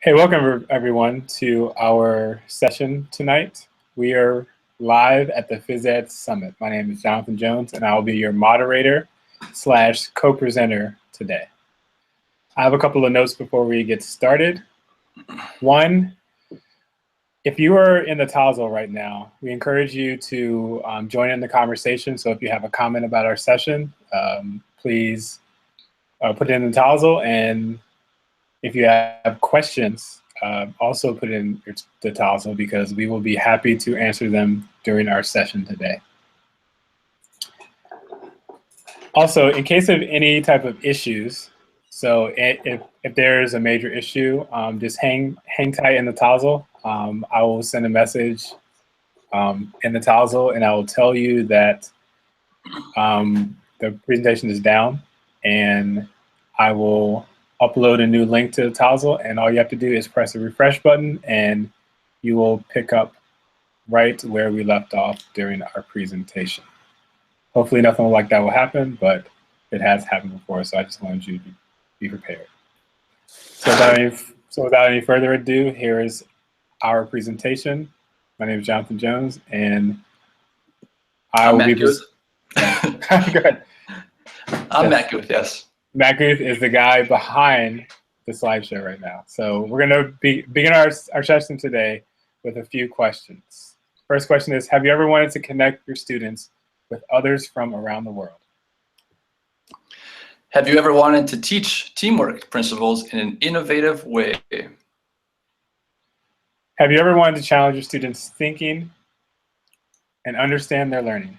Hey, welcome everyone to our session tonight. We are live at the PhysEd Summit. My name is Jonathan Jones, and I will be your moderator slash co-presenter today. I have a couple of notes before we get started. One, if you are in the Tazel right now, we encourage you to join in the conversation. So if you have a comment about our session, please put it in the Tazel, and if you have questions, also put in the Tazel because we will be happy to answer them during our session today. Also, in case of any type of issues, so if there's a major issue, just hang tight in the Tazel. I will send a message in the Tazel, and I will tell you that the presentation is down, and I will upload a new link to the Tazel, and all you have to do is press the refresh button, and you will pick up right where we left off during our presentation. Hopefully nothing like that will happen, but it has happened before, so I just wanted you to be prepared. So without any further ado, here is our presentation. My name is Jonathan Jones, and I'm Matt Guth. Go ahead. I'm Matt Guth, yes. Matt Guth is the guy behind the slideshow right now. So we're going to begin our session today with a few questions. First question is, have you ever wanted to connect your students with others from around the world? Have you ever wanted to teach teamwork principles in an innovative way? Have you ever wanted to challenge your students' thinking and understand their learning?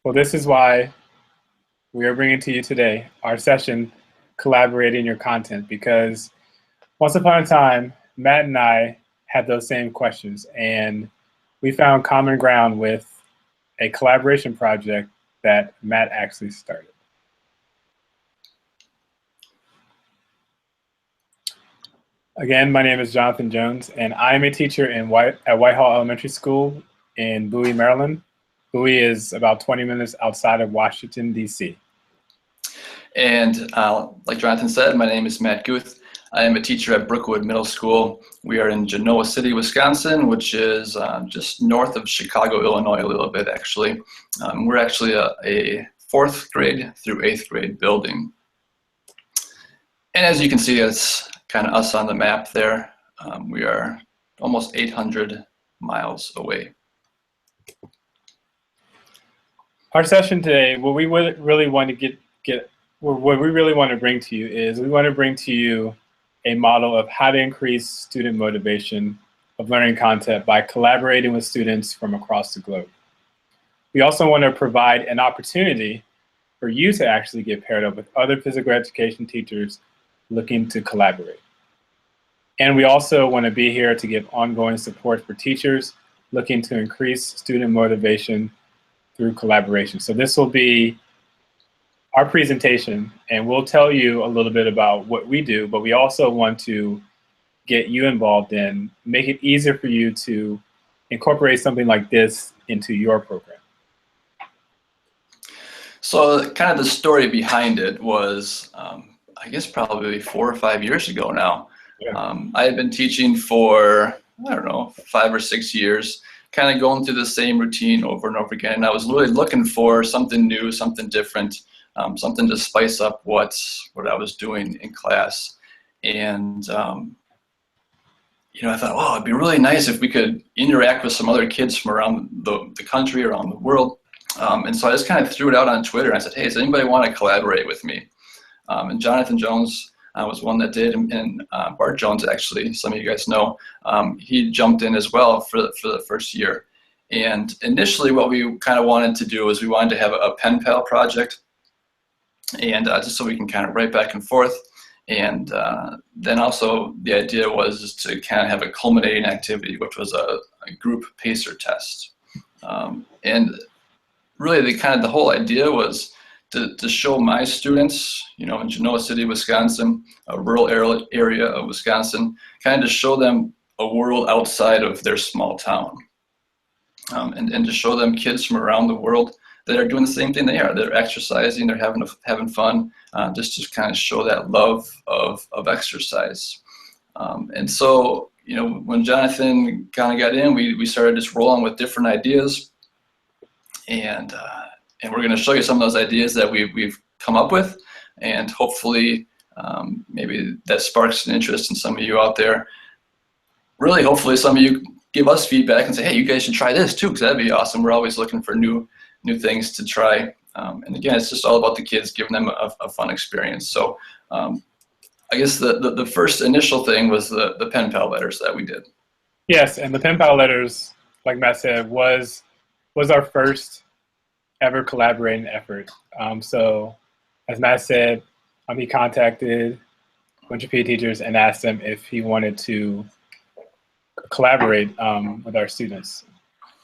Well, this is why we are bringing to you today our session, Collaborating Your Content, because once upon a time, Matt and I had those same questions, and we found common ground with a collaboration project that Matt actually started. Again, my name is Jonathan Jones, and I am a teacher at Whitehall Elementary School in Bowie, Maryland. Bowie is about 20 minutes outside of Washington, D.C. And like Jonathan said, my name is Matt Guth. I am a teacher at Brookwood Middle School. We are in Genoa City, Wisconsin, which is just north of Chicago, Illinois, a little bit actually. We're actually a 4th grade through 8th grade building. And as you can see, it's kind of us on the map there. We are almost 800 miles away. Our session today, what we really want to what we really want to bring to you is we want to bring to you a model of how to increase student motivation of learning content by collaborating with students from across the globe. We also want to provide an opportunity for you to actually get paired up with other physical education teachers looking to collaborate. And we also want to be here to give ongoing support for teachers looking to increase student motivation through collaboration. So this will be our presentation, and we'll tell you a little bit about what we do, but we also want to get you involved in, make it easier for you to incorporate something like this into your program. So kind of the story behind it was, I guess probably 4 or 5 years ago now. Yeah. I had been teaching for, I don't know, 5 or 6 years, kind of going through the same routine over and over again. And I was really looking for something new, something different, something to spice up what I was doing in class. And, you know, I thought, oh, it'd be really nice if we could interact with some other kids from around the country, around the world. And so I just kind of threw it out on Twitter. I said, hey, does anybody want to collaborate with me? And Jonathan Jones was one that did, and Bart Jones, actually, some of you guys know, he jumped in as well for the first year. And initially what we kind of wanted to do was we wanted to have a pen pal project, and just so we can kind of write back and forth. And then also the idea was to kind of have a culminating activity, which was a group pacer test. And really the whole idea was to show my students, you know, in Genoa City, Wisconsin, a rural area of Wisconsin, kind of to show them a world outside of their small town. And to show them kids from around the world that are doing the same thing they are. They're exercising, they're having fun, just to kind of show that love of exercise. And so, when Jonathan kind of got in, we started just rolling with different ideas, and we're going to show you some of those ideas that we've come up with, and hopefully maybe that sparks an interest in some of you out there. Really, hopefully some of you give us feedback and say, hey, you guys should try this too, because that'd be awesome. We're always looking for new things to try. And again, it's just all about the kids, giving them a fun experience. So I guess the first initial thing was the pen pal letters that we did. Yes, and the pen pal letters, like Matt said, was our first ever collaborating effort. So as Matt said, he contacted a bunch of PE teachers and asked them if he wanted to collaborate with our students.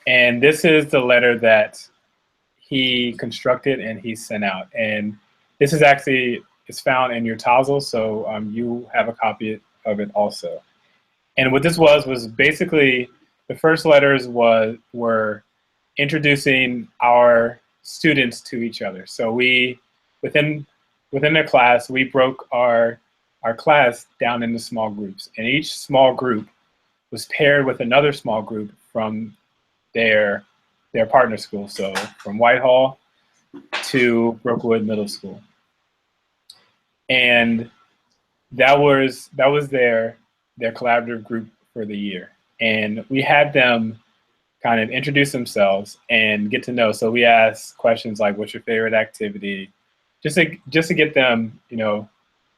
And this is the letter that he constructed and he sent out. And this is actually, it's found in your Tassel, so you have a copy of it also. And what this was basically, the first letters were introducing our students to each other. So we, within their class, we broke our class down into small groups, and each small group was paired with another small group from their partner school. So from Whitehall to Brookwood Middle School. And that was their collaborative group for the year. And we had them kind of introduce themselves and get to know. So we asked questions like, what's your favorite activity? Just to get them,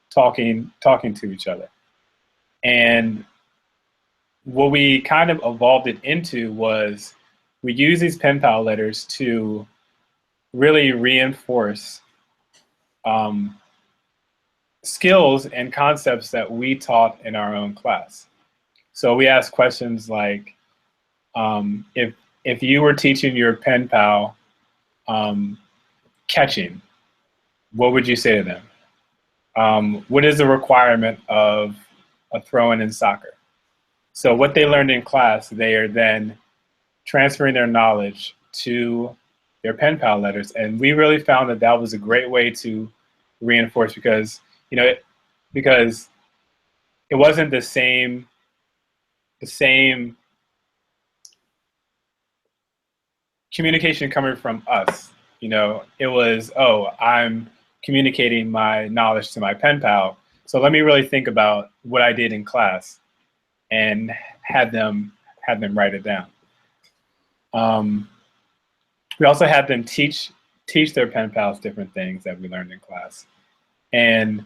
talking to each other. And what we kind of evolved it into was we use these pen pal letters to really reinforce skills and concepts that we taught in our own class. So we asked questions like, if you were teaching your pen pal catching, what would you say to them? What is the requirement of a throw-in in soccer? So what they learned in class, they are then transferring their knowledge to their pen pal letters. And we really found that was a great way to reinforce, because because it wasn't the same communication coming from us. It was, oh, I'm communicating my knowledge to my pen pal, so let me really think about what I did in class and had them write it down. We also had them teach their pen pals different things that we learned in class. And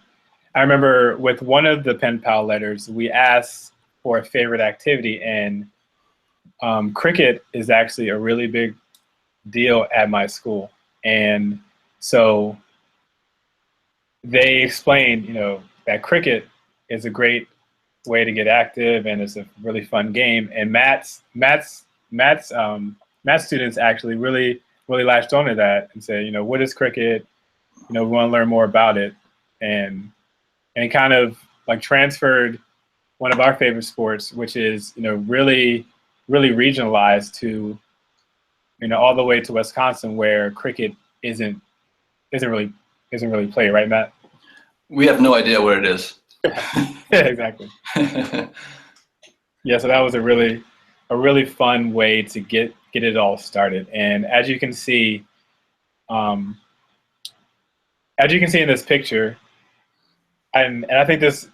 I remember with one of the pen pal letters, we asked for a favorite activity, and cricket is actually a really big deal at my school. And so they explained, that cricket is a great way to get active and it's a really fun game. And Matt's students actually really latched onto that and said, what is cricket? We want to learn more about it. And it kind of like transferred one of our favorite sports, which is, really regionalized to, all the way to Wisconsin, where cricket isn't really played, right, Matt? We have no idea where it is. Yeah, exactly. Yeah, so that was a really fun way to get it all started. And as you can see in this picture, and I think this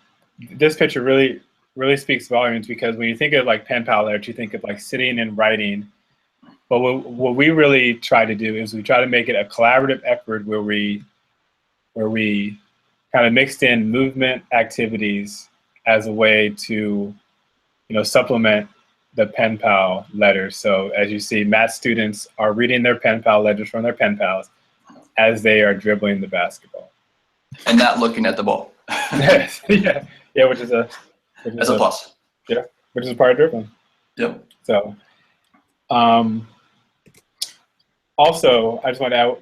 picture really speaks volumes, because when you think of like pen pal letters, you think of like sitting and writing. But what we really try to do is we try to make it a collaborative effort where we kind of mixed in movement activities as a way to, supplement the pen pal letters. So as you see, Matt's students are reading their pen pal letters from their pen pals as they are dribbling the basketball. And not looking at the ball. yeah, which is a plus. Yeah, which is a part of dribbling. Yep. So, also, I just want to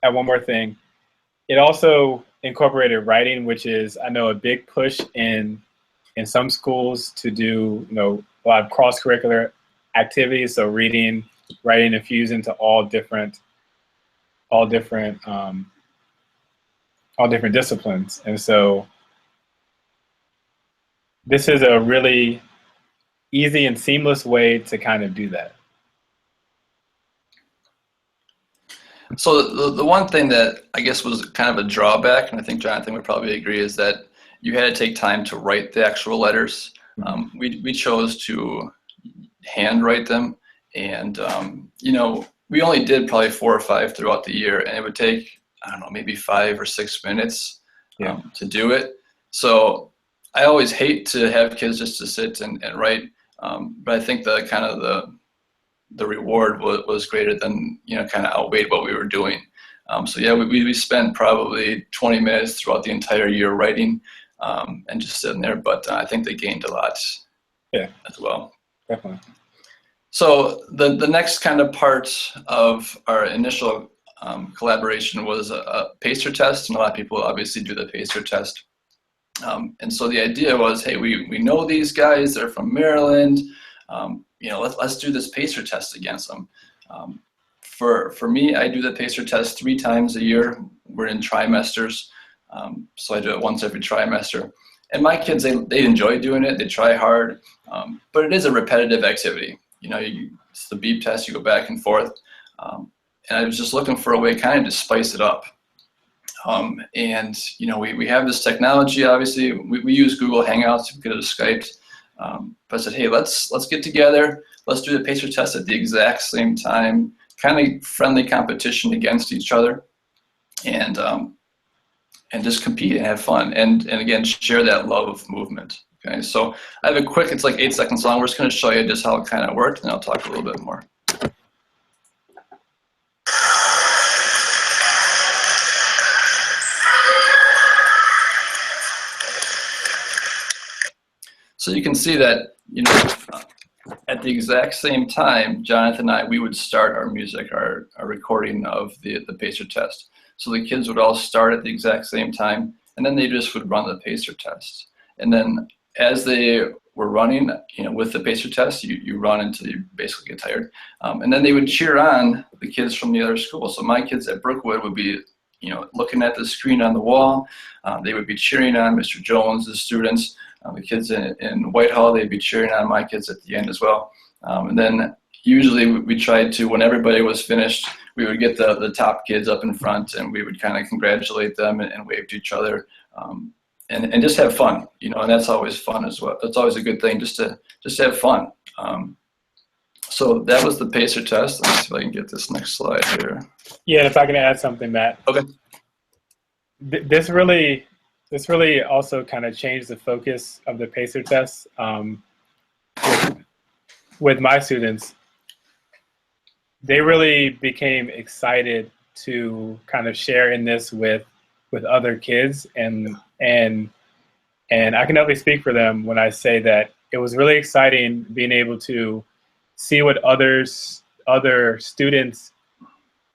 add one more thing. It also incorporated writing, which is, I know, a big push in some schools to do, a lot of cross-curricular activities. So reading, writing infused into all different all different disciplines. And so this is a really easy and seamless way to kind of do that. So the one thing that I guess was kind of a drawback, and I think Jonathan would probably agree, is that you had to take time to write the actual letters. We chose to handwrite them, and we only did probably 4 or 5 throughout the year, and it would take, I don't know, maybe 5 or 6 minutes to do it. So I always hate to have kids just to sit and write, but I think the kind of the reward was greater than, kind of outweighed what we were doing. So yeah, we spent probably 20 minutes throughout the entire year writing, and just sitting there, but I think they gained a lot as well. Definitely. So the next kind of part of our initial collaboration was a pacer test, and a lot of people obviously do the pacer test. And so the idea was, hey, we know these guys, they're from Maryland, let's do this pacer test against them. For me, I do the pacer test 3 times a year. We're in trimesters, so I do it once every trimester. And my kids, they enjoy doing it, they try hard, but it is a repetitive activity. It's the beep test, you go back and forth. And I was just looking for a way kind of to spice it up. We have this technology, obviously. We use Google Hangouts, we could have Skyped. But I said, hey, let's get together, let's do the pacer test at the exact same time, kind of friendly competition against each other, and just compete and have fun, and again, share that love of movement. Okay, so I have a quick, it's like 8 seconds long. We're just going to show you just how it kind of worked, and I'll talk a little bit more. So you can see that, at the exact same time, Jonathan and I, we would start our music, our recording of the pacer test. So the kids would all start at the exact same time, and then they just would run the pacer test. And then as they were running, with the pacer test, you run until you basically get tired. And then they would cheer on the kids from the other school. So my kids at Brookwood would be, looking at the screen on the wall. They would be cheering on Mr. Jones, the students. The kids in Whitehall, they'd be cheering on my kids at the end as well. And then usually we tried to, when everybody was finished, we would get the top kids up in front, and we would kind of congratulate them and wave to each other, and just have fun, and that's always fun as well. That's always a good thing, just to have fun. So that was the pacer test. Let me see if I can get this next slide here. Yeah, if I can add something, Matt. Okay. This really also kind of changed the focus of the pacer test. With my students, they really became excited to kind of share in this with other kids, and I can definitely speak for them when I say that it was really exciting being able to see what other students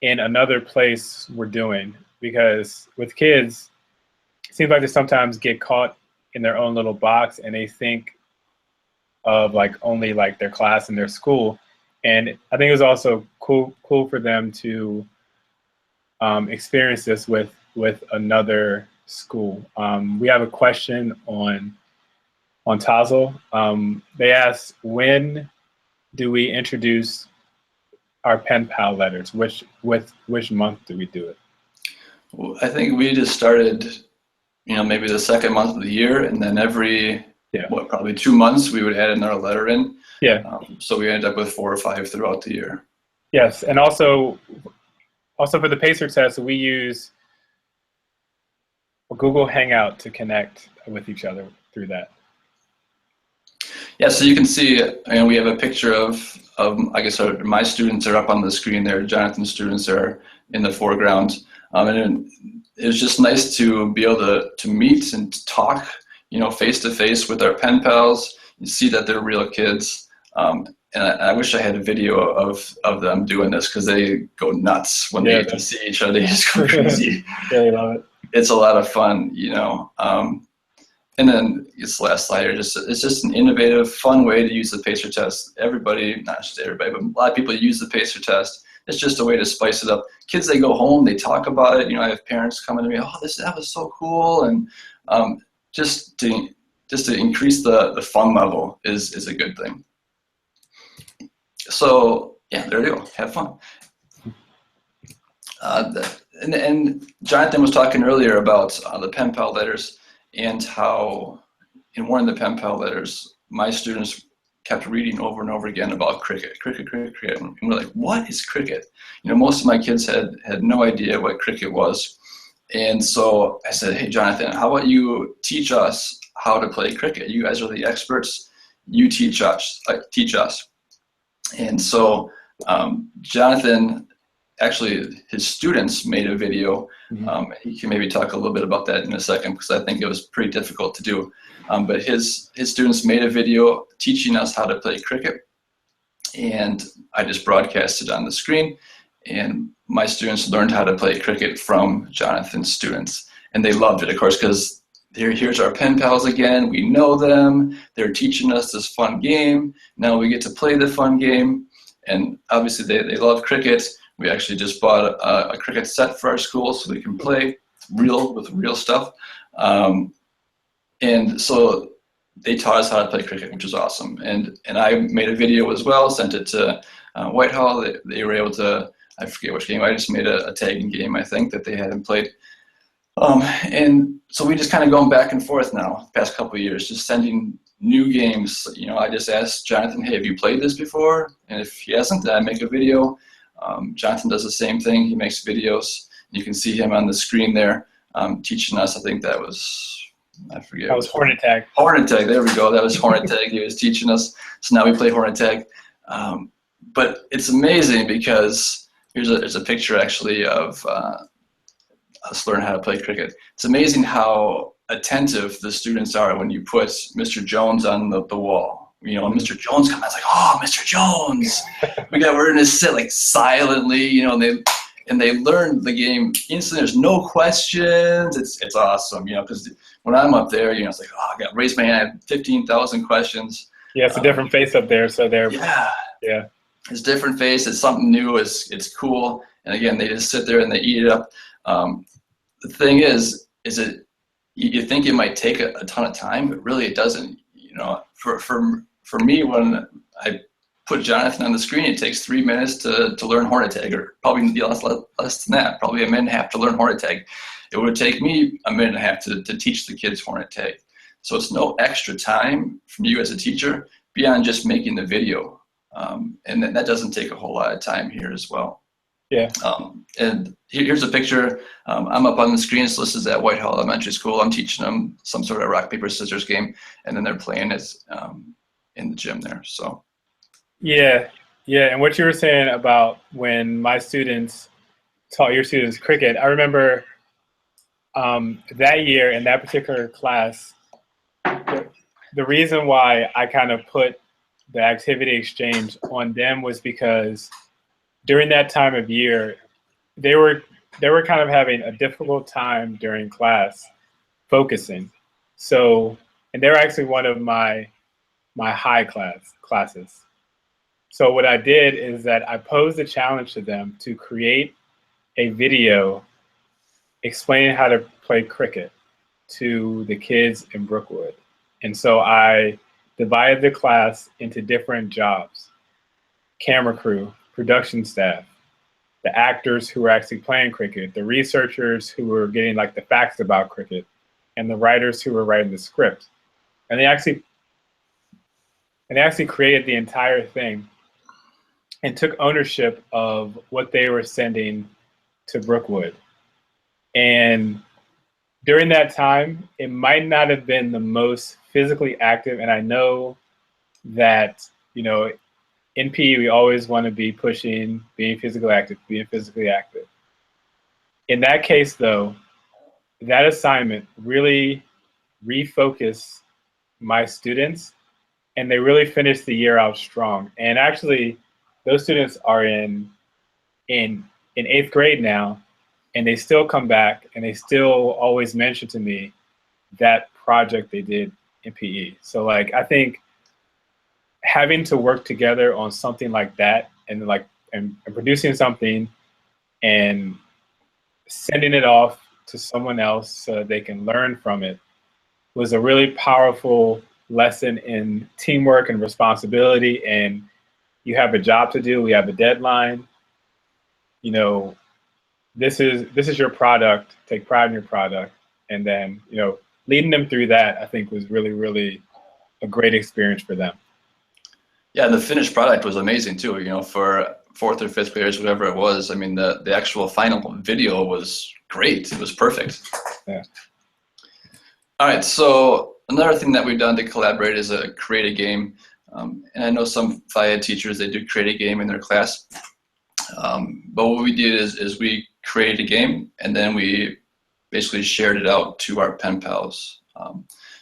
in another place were doing, because with kids, it seems like they sometimes get caught in their own little box, and they think of only their class and their school. And I think it was also cool for them to experience this with another school. We have a question on Tassel. They asked, when do we introduce our pen pal letters? Which month do we do it? Well, I think we just started, maybe the second month of the year, and then every probably 2 months we would add another letter in. Yeah. So we ended up with 4 or 5 throughout the year. Yes, and also for the pacer test, we use Google Hangout to connect with each other through that. Yeah, so you can see, we have a picture of I guess my students are up on the screen there. Jonathan's students are in the foreground, and it was just nice to be able to meet and talk, face to face with our pen pals. You see that they're real kids, and I wish I had a video of them doing this, because they go nuts when they get to see each other. They just go crazy. Really love it. It's a lot of fun, And then this last slide here, it's just an innovative, fun way to use the pacer test. Everybody, not just everybody, but a lot of people use the pacer test it's just a way to spice it up. Kids, they go home, they talk about it. You know, I have parents coming to me, oh, that was so cool. And just to increase the fun level is a good thing. So yeah, there you go, have fun. And Jonathan was talking earlier about the pen pal letters, and how in one of the pen pal letters, my students kept reading over and over again about cricket. And we're like, what is cricket? You know, most of my kids had no idea what cricket was. And so I said, hey, Jonathan, how about you teach us how to play cricket? You guys are the experts. You teach us. And so Jonathan, actually, his students made a video. He can maybe talk a little bit about that in a second, because I think it was pretty difficult to do. But his students made a video teaching us how to play cricket, and I just broadcasted on the screen, and my students learned how to play cricket from Jonathan's students, and they loved it, of course, because here's our pen pals again. We know them. They're teaching us this fun game. Now we get to play the fun game, and obviously they love cricket. We actually just bought a cricket set for our school so we can play with real stuff. And so they taught us how to play cricket, which is awesome. And I made a video as well, sent it to Whitehall. They were able to, I forget which game, I just made a tagging game, I think, that they hadn't played. And so we just kind of going back and forth now, the past couple of years, just sending new games. You know, I just asked Jonathan, hey, have you played this before? And if he hasn't, then I make a video. Jonathan does the same thing. He makes videos. You can see him on the screen there teaching us. I think that was, I forget. That was Hornet Tag. Hornet Tag, there we go. That was Hornet Tag. He was teaching us. So now we play Hornet Tag. But it's amazing because there's a picture actually of us learn how to play cricket. It's amazing how attentive the students are when you put Mr. Jones on the wall. You know, when Mr. Jones comes, it's like, oh, Mr. Jones. We're gonna sit like silently, you know, and they learn the game instantly. There's no questions. It's awesome, you know, because when I'm up there, you know, it's like, oh, I got to raise my hand. I have 15,000 questions. Yeah, it's a different face up there, so they're yeah. It's a different face. It's something new. It's cool. And again, they just sit there and they eat it up. The thing is it you think it might take a ton of time, but really it doesn't. You know, for me, when I put Jonathan on the screen, it takes 3 minutes to learn Hornet Tag, or probably less than that, probably a minute and a half to learn Hornet Tag. It would take me a minute and a half to teach the kids Hornet Tag. So it's no extra time from you as a teacher beyond just making the video. And that doesn't take a whole lot of time here as well. Yeah. And here's a picture. I'm up on the screen. So this is at Whitehall Elementary School. I'm teaching them some sort of rock, paper, scissors game, and then they're playing it in the gym there. So. Yeah. And what you were saying about when my students taught your students cricket, I remember that year in that particular class, the reason why I kind of put the activity exchange on them was because during that time of year, they were kind of having a difficult time during class focusing. So, and they're actually one of my high classes. So what I did is that I posed a challenge to them to create a video explaining how to play cricket to the kids in Brookwood. And so I divided the class into different jobs: camera crew, production staff, the actors who were actually playing cricket, the researchers who were getting like the facts about cricket, and the writers who were writing the script. And they actually created the entire thing and took ownership of what they were sending to Brookwood. And during that time, it might not have been the most physically active. And I know that, you know, in PE, we always want to be pushing being physically active. In that case, though, that assignment really refocused my students, and they really finished the year out strong. And actually, those students are in 8th grade now, and they still come back and they still always mention to me that project they did in PE. So like, I think having to work together on something like that, and like and producing something and sending it off to someone else so they can learn from it was a really powerful lesson in teamwork and responsibility. And you have a job to do. We have a deadline. You know, this is your product. Take pride in your product. And then, you know, leading them through that, I think, was really, really a great experience for them. Yeah, the finished product was amazing too. You know, for fourth or fifth graders, whatever it was. I mean, the actual final video was great. It was perfect. Yeah. All right. So another thing that we've done to collaborate is create a game. And I know some Phi Ed teachers, they do create a game in their class. But what we did is we created a game and then we basically shared it out to our pen pals.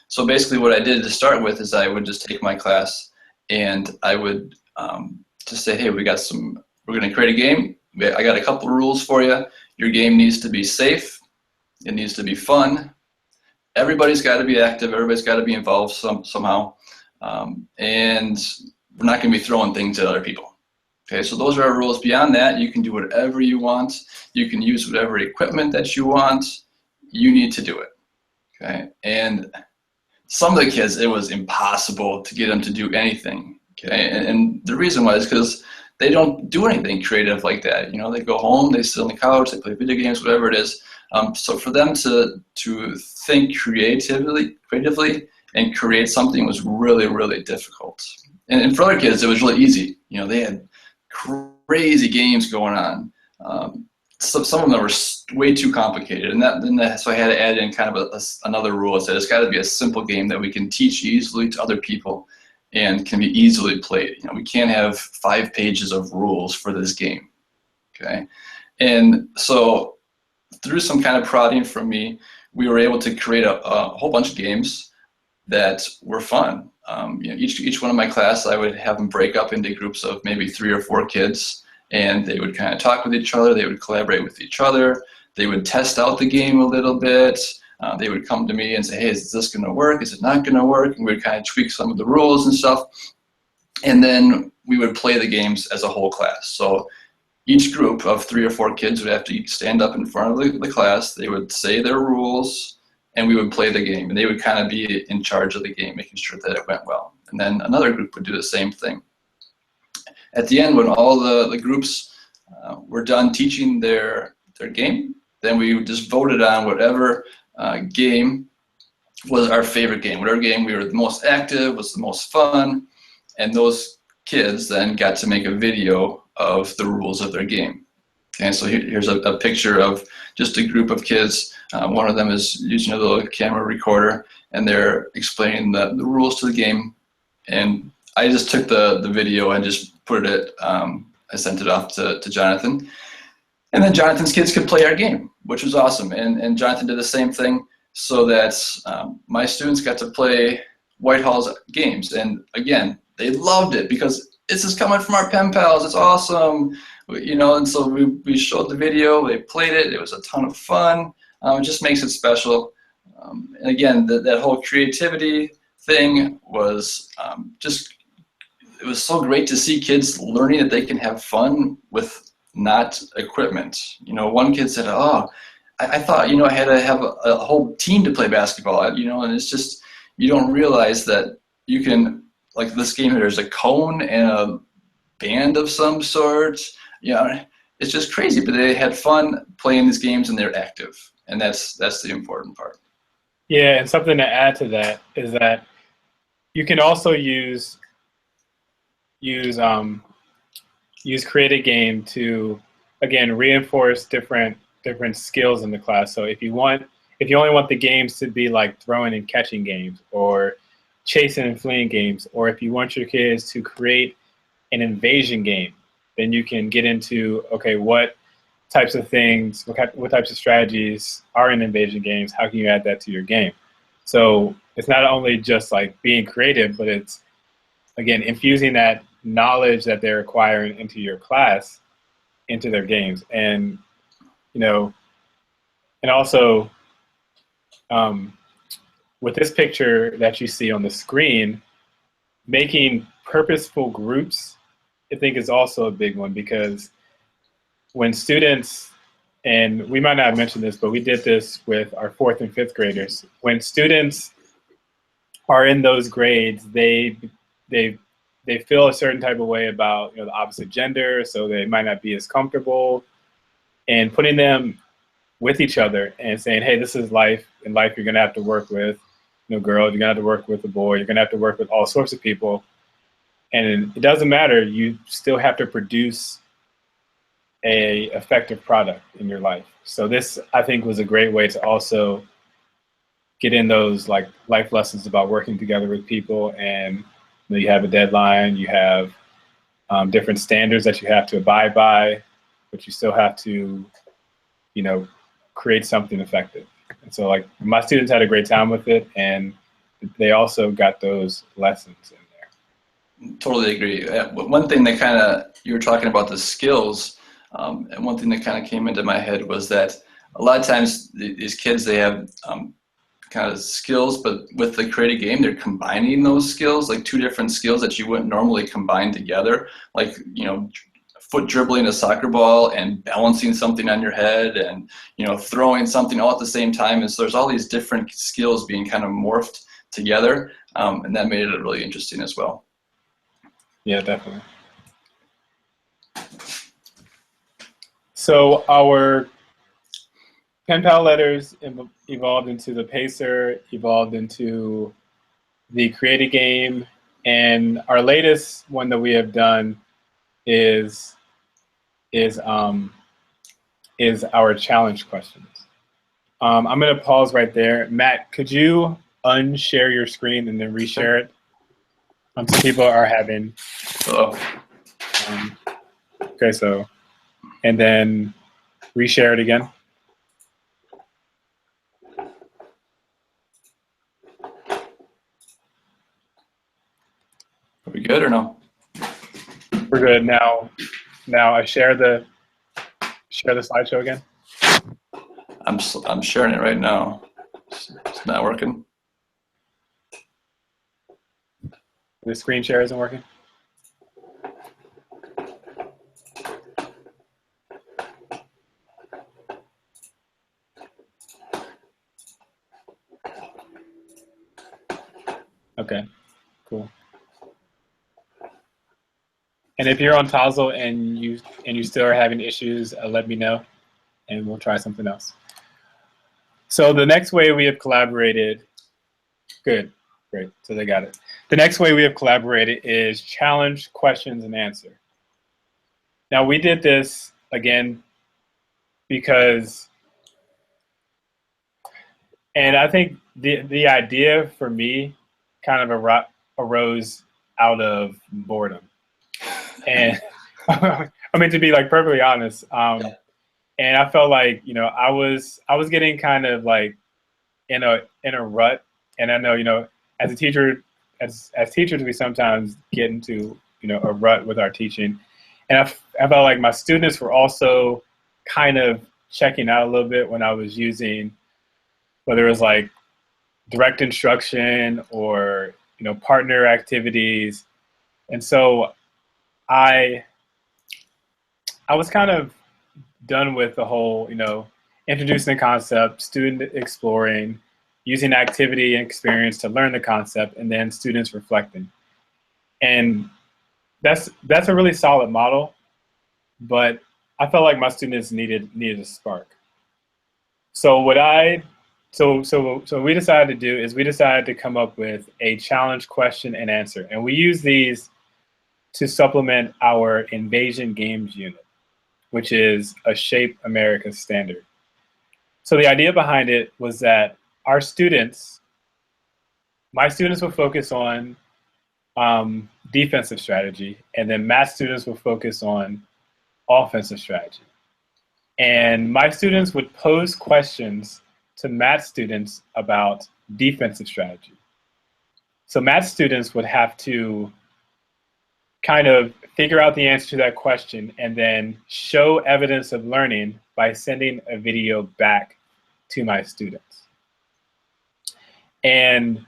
So basically what I did to start with is I would just take my class and I would just say, hey, we're going to create a game. I got a couple rules for you. Your game needs to be safe. It needs to be fun. Everybody's got to be active. Everybody's got to be involved somehow. And we're not going to be throwing things at other people. Okay, so those are our rules. Beyond that, you can do whatever you want. You can use whatever equipment that you want. You need to do it. Okay, and some of the kids, it was impossible to get them to do anything. Okay, and the reason why is because they don't do anything creative like that. You know, they go home, they sit on the couch, they play video games, whatever it is. So for them to think creatively and create something was really, really difficult. And for other kids, it was really easy. You know, they had crazy games going on. Some of them were way too complicated, so I had to add in kind of another rule. It said it's got to be a simple game that we can teach easily to other people and can be easily played. You know, we can't have 5 pages of rules for this game. Okay, and so through some kind of prodding from me, we were able to create a whole bunch of games that were fun. You know, each one of my class, I would have them break up into groups of maybe 3 or 4 kids, and they would kind of talk with each other. They would collaborate with each other. They would test out the game a little bit. They would come to me and say, hey, is this going to work? Is it not going to work? And we would kind of tweak some of the rules and stuff. And then we would play the games as a whole class. So each group of 3 or 4 kids would have to stand up in front of the class. They would say their rules, and we would play the game. And they would kind of be in charge of the game, making sure that it went well. And then another group would do the same thing. At the end, when all the groups were done teaching their game, then we just voted on whatever game was our favorite game. Whatever game we were the most active, was the most fun, and those kids then got to make a video of the rules of their game. Okay, so here's a picture of just a group of kids. One of them is using a little camera recorder, and they're explaining the rules to the game. And I just took the video and just put it, I sent it off to Jonathan. And then Jonathan's kids could play our game, which was awesome. And Jonathan did the same thing so that my students got to play Whitehall's games. And again, they loved it because this is coming from our pen pals. It's awesome. You know, and so we showed the video, they played it. It was a ton of fun. It just makes it special. And again, that whole creativity thing was it was so great to see kids learning that they can have fun with not equipment. You know, one kid said, oh, I thought, you know, I had to have a whole team to play basketball, you know, and it's just, you don't realize that you can, like this game, there's a cone and a band of some sort. You know, it's just crazy, but they had fun playing these games and they're active. And that's the important part. Yeah, and something to add to that is that you can also use create a game to, again, reinforce different skills in the class. So if you only want the games to be like throwing and catching games or chasing and fleeing games, or if you want your kids to create an invasion game, then you can get into, okay, what types of things, what types of strategies are in invasion games? How can you add that to your game? So it's not only just like being creative, but it's, again, infusing that knowledge that they're acquiring into your class, into their games. And, you know, and also with this picture that you see on the screen, making purposeful groups think is also a big one, because when students, and we might not have mentioned this, but we did this with our 4th and 5th graders. When students are in those grades, they feel a certain type of way about, the opposite gender, so they might not be as comfortable. And putting them with each other and saying, hey, this is life. In life, you're going to have to work with girls, you're going to have to work with a boy, you're going to have to work with all sorts of people. And it doesn't matter, you still have to produce a effective product in your life. So this, I think, was a great way to also get in those like life lessons about working together with people. And you have a deadline, you have different standards that you have to abide by, but you still have to, create something effective. And so like my students had a great time with it, and they also got those lessons in there. Totally agree. One thing that you were talking about the skills, and one thing that kind of came into my head was that a lot of times these kids, they have kind of skills, but with the creative game, they're combining those skills, like 2 different skills that you wouldn't normally combine together, like, foot dribbling a soccer ball and balancing something on your head and, throwing something all at the same time. And so there's all these different skills being kind of morphed together, and that made it really interesting as well. Yeah, definitely. So our pen pal letters evolved into the Pacer, evolved into the creative game, and our latest one that we have done is our challenge questions. I'm going to pause right there. Matt, could you unshare your screen and then reshare it? Some people are having. Okay, so, and then reshare it again. Are we good or no? We're good now. Now I share the slideshow again. I'm sharing it right now. It's not working. The screen share isn't working. Okay, cool. And if you're on Tazzle and you still are having issues, let me know, and we'll try something else. So the next way we have collaborated, good, great. So they got it. The next way we have collaborated is challenge, questions, and answer. Now we did this again because, and I think the idea for me kind of arose out of boredom. And I mean, to be like perfectly honest, and I felt like, I was getting kind of like in a rut. And I know, as a teacher, as teachers, we sometimes get into, a rut with our teaching. And I felt like my students were also kind of checking out a little bit when I was using, whether it was like direct instruction or, partner activities. And so I was kind of done with the whole, introducing the concept, student exploring, using activity and experience to learn the concept, and then students reflecting. And that's a really solid model, but I felt like my students needed a spark. So what we decided to do is we decided to come up with a challenge, question, and answer. And we use these to supplement our Invasion Games unit, which is a Shape America standard. So the idea behind it was that my students will focus on defensive strategy, and then Matt's students will focus on offensive strategy. And my students would pose questions to Matt's students about defensive strategy. So Matt's students would have to kind of figure out the answer to that question and then show evidence of learning by sending a video back to my students. And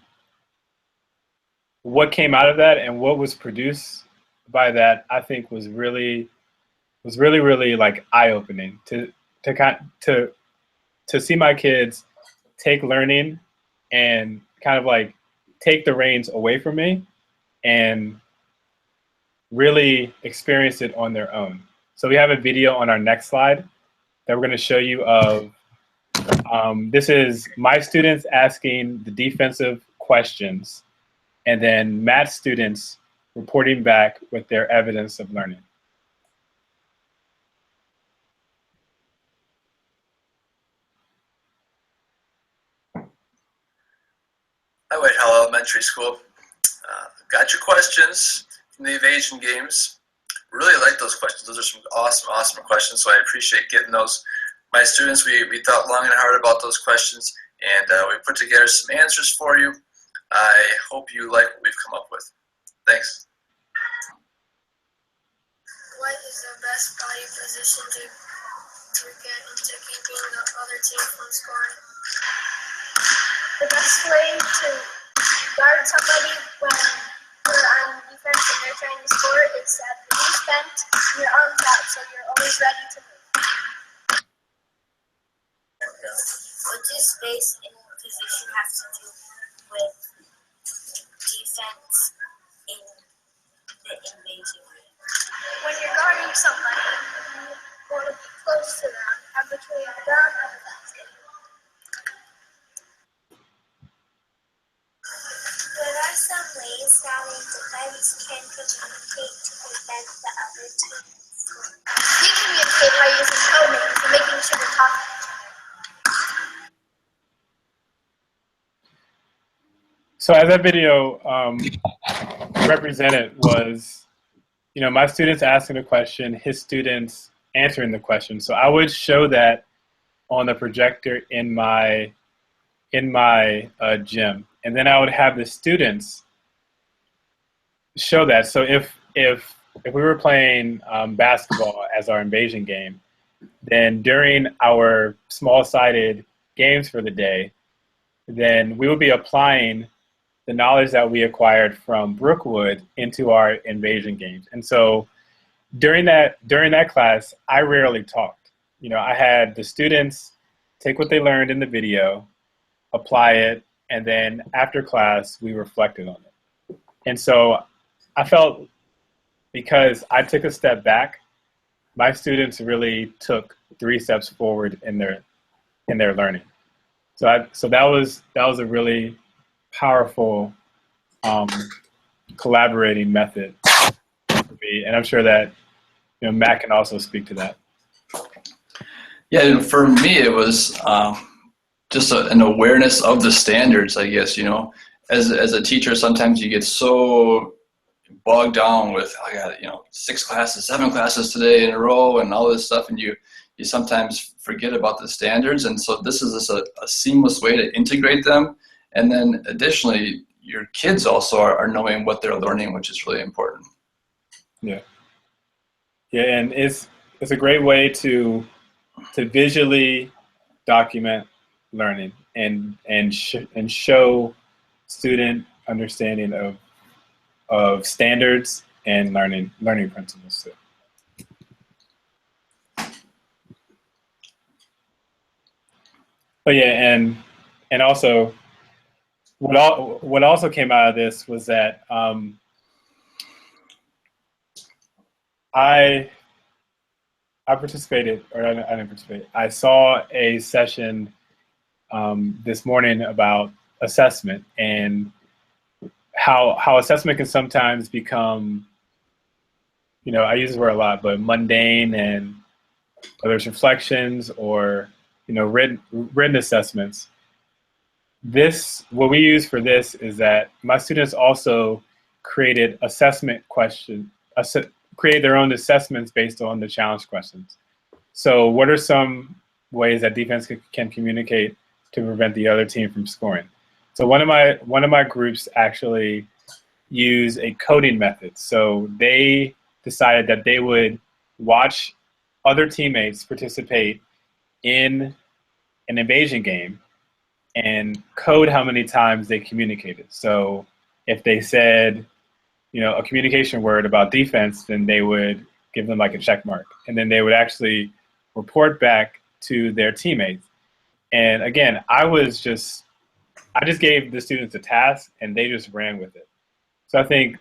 what came out of that and what was produced by that I think was really like eye-opening to see my kids take learning and kind of like take the reins away from me and really experience it on their own. So we have a video on our next slide that we're going to show you of, this is my students asking the defensive questions and then Matt's students reporting back with their evidence of learning. Hi, Whitehall Elementary School. Got your questions from the evasion games. Really like those questions. Those are some awesome questions, so I appreciate getting those. My students, we thought long and hard about those questions, and we put together some answers for you. I hope you like what we've come up with. Thanks. What is the best body position to get into keeping the other team from scoring? The best way to guard somebody when you're on defense and they're trying to score is to have the knees bent and your arms out so you're always ready to move. What does space and position have to do with defense in the invasion? When you're guarding somebody, you want to be close to them and between them and the basket. What are some ways that a defense can communicate to prevent the other team? We communicate by using code names and making sure we're talking. So as that video represented was, my students asking the question, his students answering the question. So I would show that on the projector in my gym, and then I would have the students show that. So if we were playing basketball as our invasion game, then during our small-sided games for the day, then we would be applying the knowledge that we acquired from Brookwood into our invasion games. And so during that class, I rarely talked. I had the students take what they learned in the video, apply it, and then after class, we reflected on it. And so I felt because I took a step back, my students really took 3 steps forward in their learning. So that was a really powerful collaborating method for me, and I'm sure that Matt can also speak to that. Yeah, for me it was just an awareness of the standards, I guess. As a teacher, sometimes you get so bogged down with, I got 6 classes, 7 classes today in a row and all this stuff, and you sometimes forget about the standards. And so this is a seamless way to integrate them. And then additionally, your kids also are knowing what they're learning, which is really important. Yeah, and it's a great way to visually document learning and show student understanding of standards and learning principles too. But yeah, and also what also came out of this was that I participated, or I didn't participate. I saw a session this morning about assessment and how assessment can sometimes become, I use this word a lot, but mundane, and whether it's reflections or written assessments. What we use for this is that my students also created created their own assessments based on the challenge questions. So what are some ways that defense can communicate to prevent the other team from scoring? So one of my groups actually use a coding method. So they decided that they would watch other teammates participate in an invasion game and code how many times they communicated. So if they said, a communication word about defense, then they would give them like a check mark. And then they would actually report back to their teammates. And again, I just gave the students a task and they just ran with it. So I think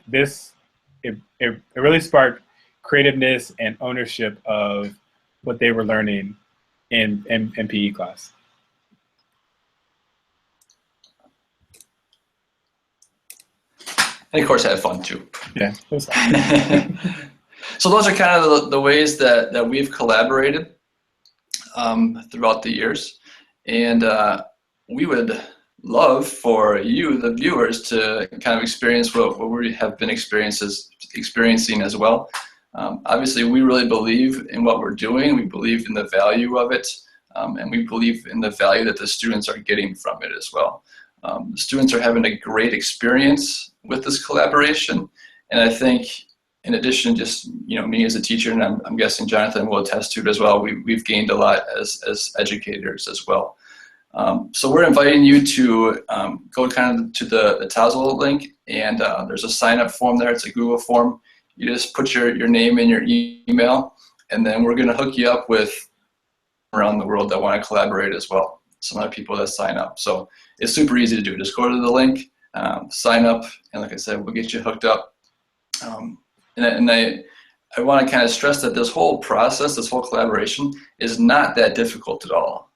it really sparked creativeness and ownership of what they were learning in PE class. And of course, have fun too. Yeah. So those are kind of the ways that we've collaborated throughout the years. And we would love for you, the viewers, to kind of experience what we have been experiencing as well. Obviously, we really believe in what we're doing. We believe in the value of it. And we believe in the value that the students are getting from it as well. The students are having a great experience with this collaboration. And I think, in addition, just me as a teacher, and I'm guessing Jonathan will attest to it as well, we've gained a lot as educators as well. So we're inviting you to go kind of to the Tassel link, and there's a sign-up form there. It's a Google form. You just put your name and your email, and then we're going to hook you up with around the world that want to collaborate as well. Some other people that sign up. So it's super easy to do. Just go to the link, sign up, and like I said, we'll get you hooked up. And I want to kind of stress that this whole process, this whole collaboration, is not that difficult at all.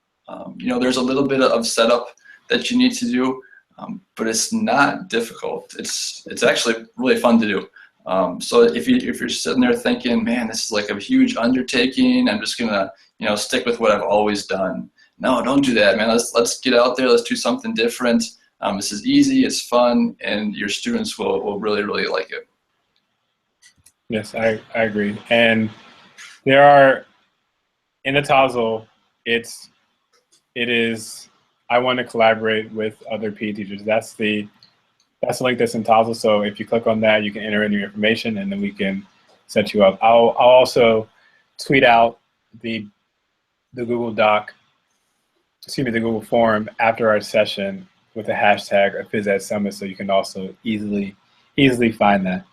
There's a little bit of setup that you need to do, but it's not difficult. It's actually really fun to do. So if you're sitting there thinking, man, this is like a huge undertaking, I'm just gonna stick with what I've always done. No, don't do that, man. Let's get out there. Let's do something different. This is easy. It's fun, and your students will really, really like it. Yes, I agree. And there are, in the Tassel, it is, I want to collaborate with other PE teachers. That's the link that's in Tassel. So if you click on that, you can enter in your information, and then we can set you up. I'll also tweet out the Google the Google form after our session with the hashtag of Phys Ed Summit, so you can also easily find that.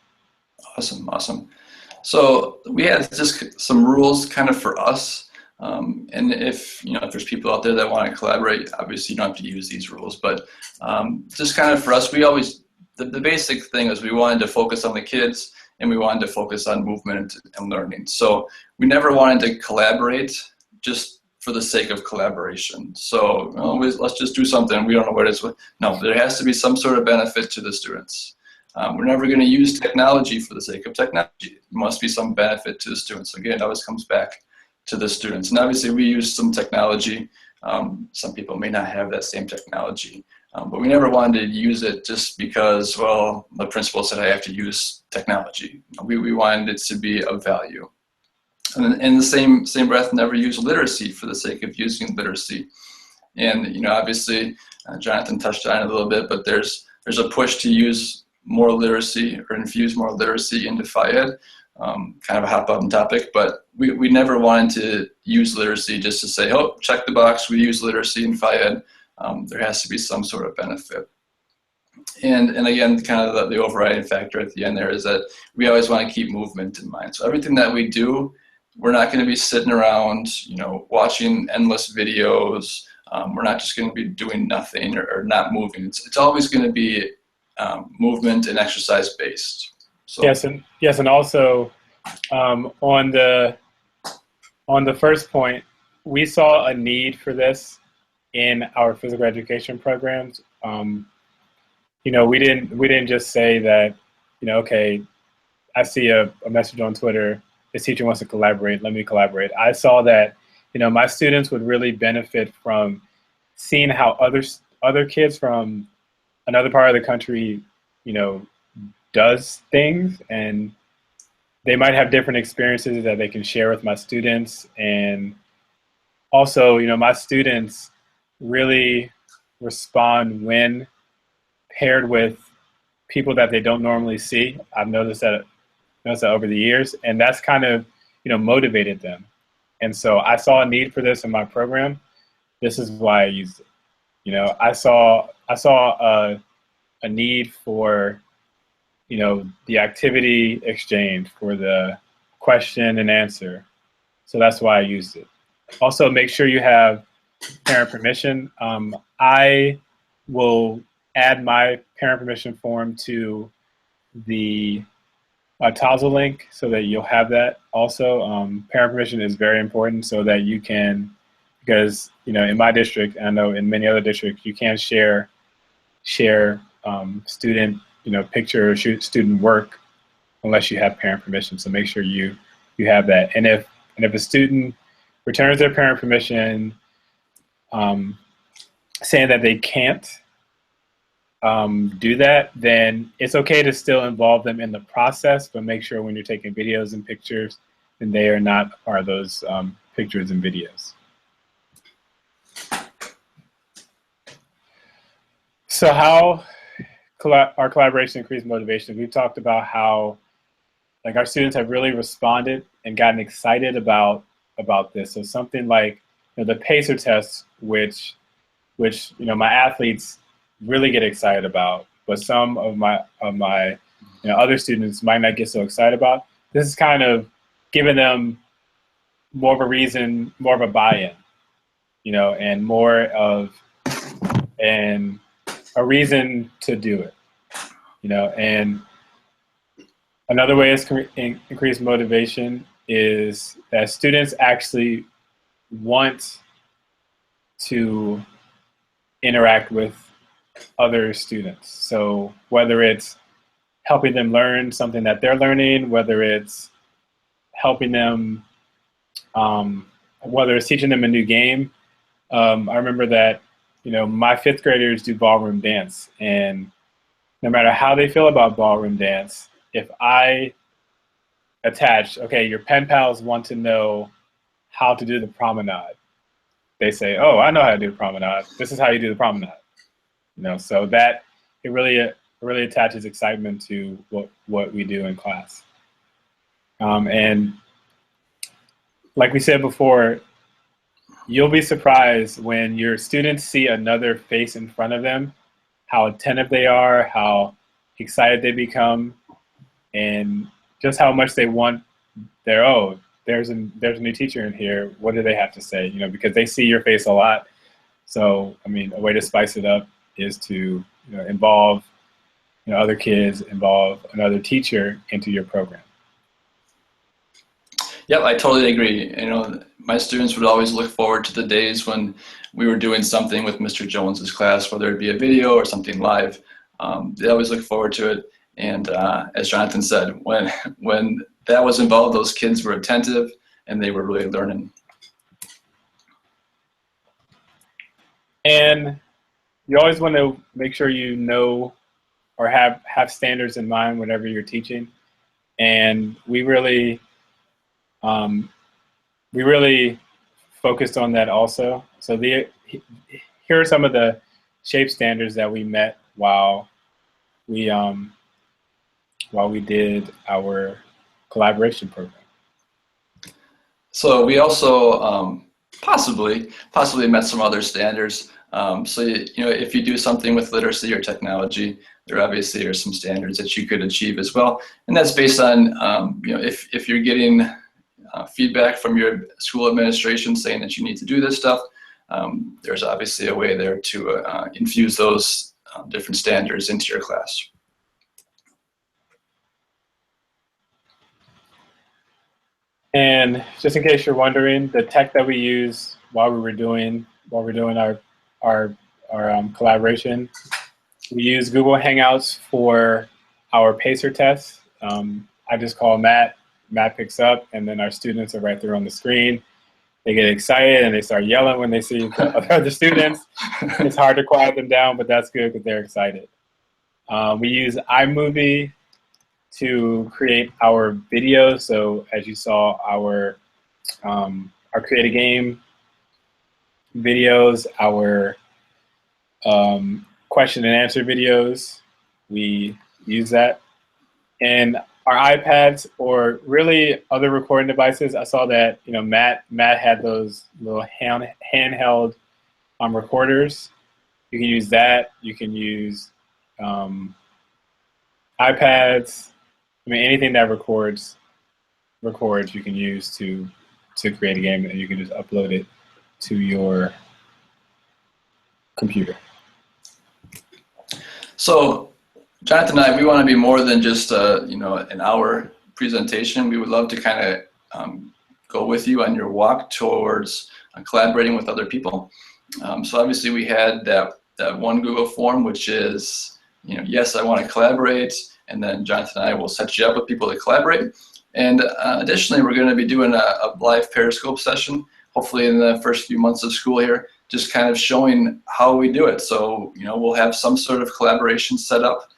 Awesome. So we had just some rules kind of for us. And if there's people out there that want to collaborate, obviously you don't have to use these rules, but just kind of for us, we always, the basic thing is we wanted to focus on the kids and we wanted to focus on movement and learning. So we never wanted to collaborate just for the sake of collaboration. So let's just do something. We don't know what it is. No, there has to be some sort of benefit to the students. We're never going to use technology for the sake of technology. There must be some benefit to the students. Again, it always comes back to the students. And obviously we use some technology. Some people may not have that same technology, but we never wanted to use it just because, well, the principal said I have to use technology. We wanted it to be of value. And in the same breath, never use literacy for the sake of using literacy. And obviously, Jonathan touched on it a little bit, but there's a push to use more literacy or infuse more literacy into Phi-Ed. Kind of a hot button topic, but we never wanted to use literacy just to say, oh, check the box, we use literacy in Phi-Ed. There has to be some sort of benefit. And again, kind of the overriding factor at the end there is that we always want to keep movement in mind. So everything that we do, we're not going to be sitting around, watching endless videos. We're not just going to be doing nothing or not moving. It's always going to be movement and exercise based. So. Yes, and also on the first point, we saw a need for this in our physical education programs. We didn't just say that, okay, I see a message on Twitter, this teacher wants to collaborate, let me collaborate. I saw that, my students would really benefit from seeing how other kids from another part of the country, does things, and they might have different experiences that they can share with my students. And also, my students really respond when paired with people that they don't normally see. I've noticed that over the years, and that's kind of, motivated them. And so I saw a need for this in my program. This is why I used it. I saw a need for, the activity exchange, for the question and answer. So that's why I used it. Also, make sure you have parent permission. I will add my parent permission form to the Tazo link so that you'll have that. Also, parent permission is very important so that you can, because in my district, I know in many other districts, you can't share student picture or student work unless you have parent permission. So make sure you have that. And if a student returns their parent permission saying that they can't do that, then it's okay to still involve them in the process, but make sure when you're taking videos and pictures, then they are not a part of those pictures and videos. So how our collaboration increased motivation? We've talked about how our students have really responded and gotten excited about this. So something like the PACER test, which my athletes really get excited about, but some of my other students might not get so excited about. This is kind of giving them more of a reason, more of a buy-in, and more of a reason to do it, and another way to increase motivation is that students actually want to interact with other students. So whether it's helping them learn something that they're learning, whether it's helping them, whether it's teaching them a new game. I remember that, my fifth graders do ballroom dance, and no matter how they feel about ballroom dance, if I attach, okay, your pen pals want to know how to do the promenade. They say, oh, I know how to do the promenade. This is how you do the promenade. So that it really attaches excitement to what we do in class. And like we said before, you'll be surprised when your students see another face in front of them, how attentive they are, how excited they become, and just how much they want there's a new teacher in here. What do they have to say? Because they see your face a lot. So, a way to spice it up is to involve other kids, involve another teacher into your program. Yep, I totally agree. My students would always look forward to the days when we were doing something with Mr. Jones's class, whether it be a video or something live. They always look forward to it. And as Jonathan said, when that was involved, those kids were attentive and they were really learning. And you always want to make sure you know or have standards in mind whenever you're teaching. And we really focused on that also. So here are some of the shape standards that we met while we did our collaboration program. So we also possibly met some other standards. So if you do something with literacy or technology, there obviously are some standards that you could achieve as well, and that's based on if you're getting feedback from your school administration saying that you need to do this stuff, there's obviously a way there to infuse those different standards into your class. And just in case you're wondering, the tech that we use while we're doing our collaboration, we use Google Hangouts for our PACER tests. I just call Matt. Matt picks up, and then our students are right there on the screen. They get excited and they start yelling when they see the other students. It's hard to quiet them down, but that's good because they're excited. We use iMovie to create our videos. So as you saw, our create a game videos, our question and answer videos, we use that. And our iPads or really other recording devices, I saw that Matt had those little handheld recorders. You can use that. You can use iPads. I mean, anything that records, you can use to create a game, and you can just upload it to your computer. So, Jonathan and I, we want to be more than just an hour presentation. We would love to kind of go with you on your walk towards collaborating with other people. So obviously we had that one Google form, which is, yes, I want to collaborate, and then Jonathan and I will set you up with people to collaborate. And additionally, we're going to be doing a live Periscope session, hopefully in the first few months of school here, just kind of showing how we do it. So, we'll have some sort of collaboration set up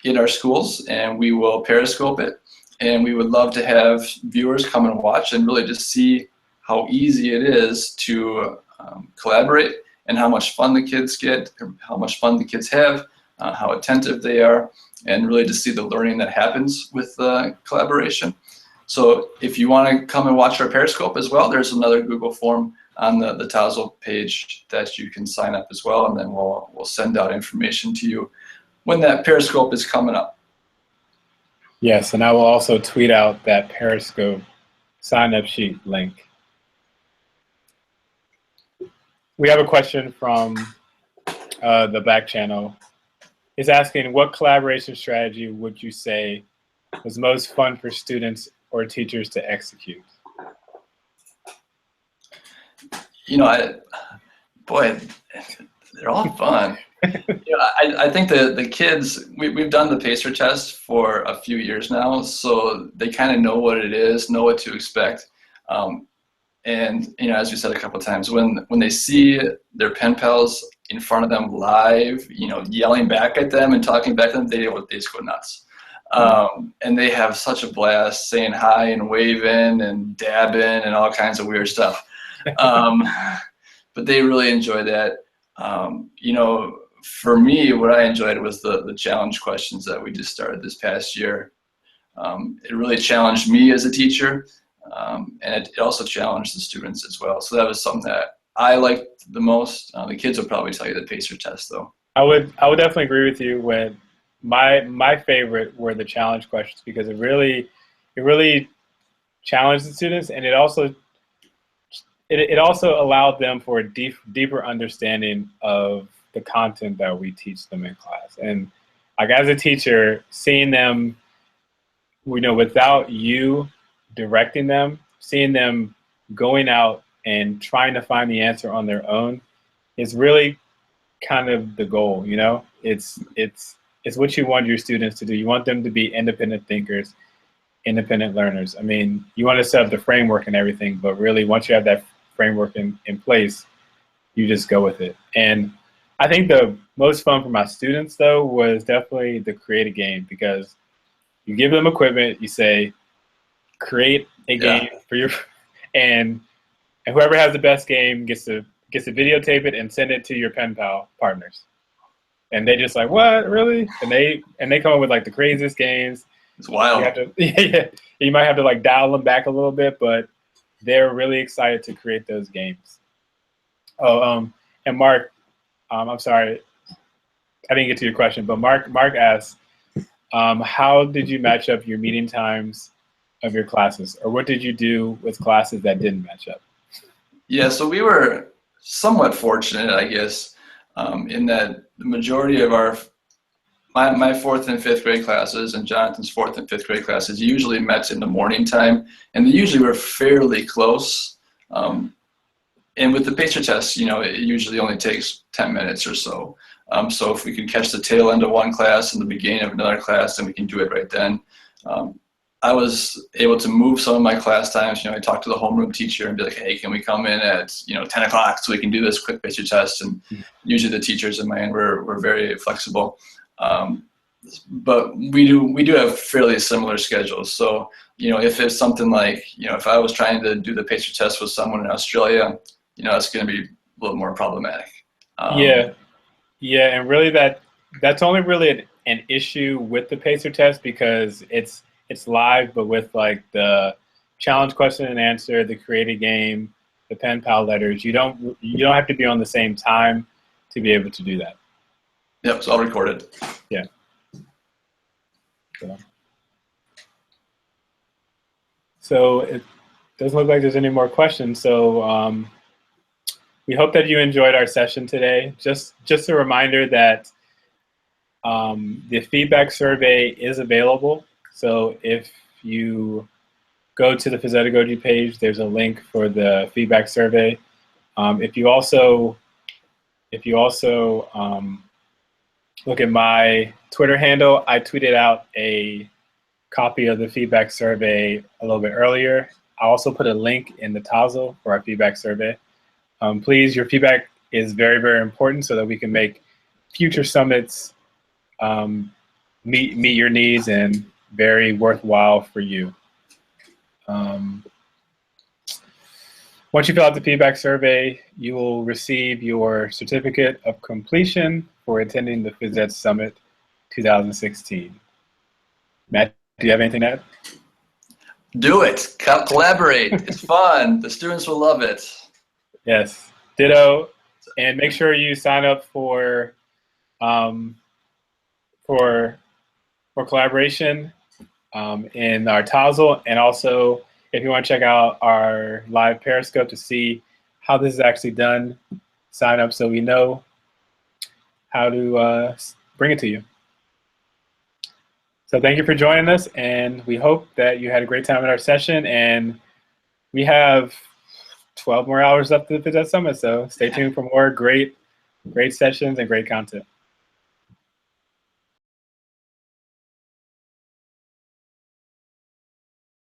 in our schools, and we will Periscope it. And we would love to have viewers come and watch and really just see how easy it is to collaborate, and how much fun the kids get, how much fun the kids have, how attentive they are, and really to see the learning that happens with collaboration. So if you want to come and watch our Periscope as well, there's another Google form on the Tassel page that you can sign up as well, and then we'll send out information to you when that Periscope is coming up. Yes, and I will also tweet out that Periscope sign-up sheet link. We have a question from the back channel. It's asking, what collaboration strategy would you say was most fun for students or teachers to execute? Boy, they're all fun. I think the kids, we've done the PACER test for a few years now, so they kind of know what it is, know what to expect. And as we said a couple of times, when they see their pen pals in front of them live, yelling back at them and talking back to them, they just go nuts. And they have such a blast saying hi and waving and dabbing and all kinds of weird stuff. But they really enjoy that. For me, what I enjoyed was the challenge questions that we just started this past year. It really challenged me as a teacher. And it also challenged the students as well. So that was something that I liked the most. The kids will probably tell you the PACER test, though. I would definitely agree with you. When my favorite were the challenge questions, because it really challenged the students, and it also allowed them for a deeper understanding of the content that we teach them in class. And like, as a teacher, seeing them, without you directing them, seeing them going out and trying to find the answer on their own is really kind of the goal. It's what you want your students to do. You want them to be independent thinkers, independent learners. I mean, you want to set up the framework and everything, but really once you have that framework in place, you just go with it. And I think the most fun for my students, though, was definitely the create a game, because you give them equipment, you say, create a game for your, and whoever has the best game gets to videotape it and send it to your pen pal partners. And they just like, what, really? And they come up with like the craziest games. It's wild. You might have to like dial them back a little bit, but they're really excited to create those games. Oh, and Mark, I'm sorry, I didn't get to your question, but Mark asked, how did you match up your meeting times of your classes, or what did you do with classes that didn't match up? Yeah, so we were somewhat fortunate, I guess, in that the majority of my 4th and 5th grade classes and Jonathan's 4th and 5th grade classes usually met in the morning time, and they usually were fairly close. And with the PACER test, it usually only takes 10 minutes or so. So if we can catch the tail end of one class and the beginning of another class, then we can do it right then. I was able to move some of my class times. I talked to the homeroom teacher and be like, hey, can we come in at 10 o'clock so we can do this quick PACER test? And usually the teachers in my end were very flexible. But we do have fairly similar schedules. So, if it's something like, if I was trying to do the PACER test with someone in Australia, it's going to be a little more problematic. Yeah, and really that's only really an issue with the PACER test, because it's live, but with like the challenge question and answer, the create a game, the pen pal letters, you don't have to be on the same time to be able to do that. Yep, it's all recorded. Yeah. So it doesn't look like there's any more questions. So we hope that you enjoyed our session today. Just a reminder that the feedback survey is available. So if you go to the Phys-Pedagogy page, there's a link for the feedback survey. If you also look at my Twitter handle, I tweeted out a copy of the feedback survey a little bit earlier. I also put a link in the Tassel for our feedback survey. Please, your feedback is very, very important so that we can make future summits meet your needs and very worthwhile for you. Once you fill out the feedback survey, you will receive your certificate of completion for attending the Phys Ed Summit 2016. Matt, do you have anything to add? Do it. Collaborate. It's fun. The students will love it. Yes, ditto. And make sure you sign up for collaboration in our Tassel, and also if you want to check out our live Periscope to see how this is actually done, sign up so we know how to bring it to you. So thank you for joining us, and we hope that you had a great time at our session, and we have 12 more hours left to the Phys Ed Summit, so stay tuned for more great sessions and great content.